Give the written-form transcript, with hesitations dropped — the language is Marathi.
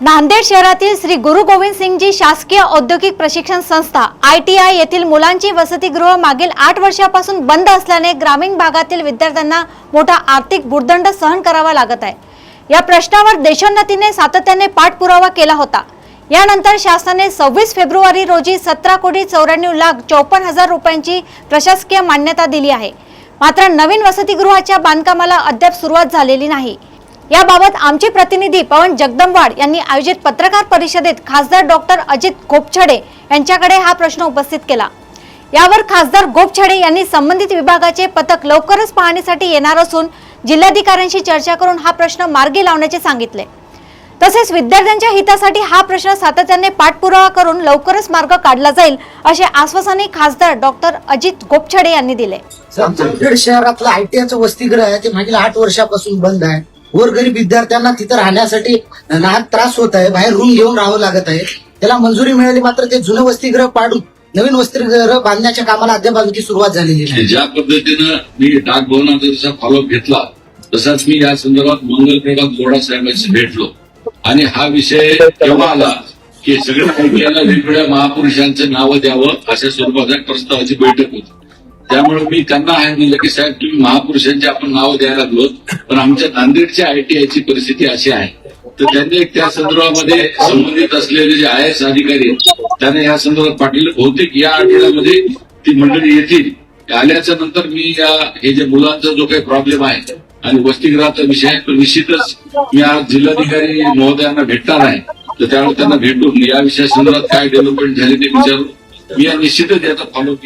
नांदेड शहरातील श्री गुरु गोविंद सिंगजी शासकीय औद्योगिक प्रशिक्षण संस्था ITI येथील मुलांची वसतिगृह मागील 8 वर्षापासून बंद असल्याने ग्रामीण भागातील विद्यार्थ्यांना मोठा आर्थिक भुर्दंड सहन करावा लागत आहे। या प्रश्नावर देशोन्नतीने सातत्याने पाठपुरावा केला होता। यानंतर शासनाने 26 फेब्रुवारी रोजी 17,94,54,000 रुपयांची प्रशासकीय मान्यता दिली आहे। मात्र नवीन वसतिगृहाच्या बांधकामाला अद्याप सुरुवात झालेली नाही। याबाबत आमचे प्रतिनिधी पवन जगदंबवाड यांनी आयोजित पत्रकार परिषदेत खासदार डॉक्टर अजित गोपछडे यांच्याकडे हा प्रश्न उपस्थित केला। यावर खासदार गोपछडे यांनी संबंधित विभागाचे पथक लवकरच पाहणीसाठी येणार असून जिल्हाधिकाऱ्यांशी चर्चा करून हा प्रश्न मार्गी लावण्याचे सांगितले। तसेच विद्यार्थ्यांच्या हितासाठी हा प्रश्न सातत्याने पाठपुरावा करून लवकरच मार्ग काढला जाईल असे आश्वासनही खासदार डॉक्टर अजित गोपछडे यांनी दिले। नांदेड शहरातलं ITIचं वसतिगृह आहे ते मागील 8 वर्षापासून बंद आहे। गोरगरीब विद्यार्थ्यांना तिथे राहण्यासाठी नाहक त्रास होत आहे, बाहेर रूम घेऊन राहावं लागत आहे। त्याला मंजुरी मिळाली, मात्र ते जुनं वसतिगृह पाडून नवीन वसतिगृह बांधण्याच्या कामाला अद्याप आणखी सुरुवात झालेली नाही। ज्या पद्धतीनं मी डाकभवनाचा जसा फॉलोअप घेतला तसाच मी या संदर्भात मंगलप्रभात गोडा साहेबांशी भेटलो आणि हा विषय केव्हा आला की सगळ्या मुलांना वेगवेगळ्या महापुरुषांचं नावं द्यावं अशा स्वरूपाच्या प्रस्तावाची बैठक होती। त्यामुळे मी त्यांना आहे म्हणलं की साहेब तुम्ही महापुरुषांची आपण नावं द्यायला लागलो, पण आमच्या नांदेडच्या ITIची परिस्थिती अशी आहे। तर त्यांनी त्या संदर्भामध्ये संबंधित असलेले जे IAS अधिकारी त्यांना या संदर्भात पाठवले। बहुतेक या आठवड्यामध्ये ती मंडळी येतील। आल्याच्या नंतर मी हे जे मुलांचा जो काही प्रॉब्लेम आहे आणि वसतिगृहाचा विषय आहे तो निश्चितच मी आज जिल्हाधिकारी महोदयांना भेटणार आहे। तर त्यावेळी त्यांना भेटून या विषया संदर्भात काय डेव्हलपमेंट झाली ते विचारून मी निश्चितच याचा फॉलो केला।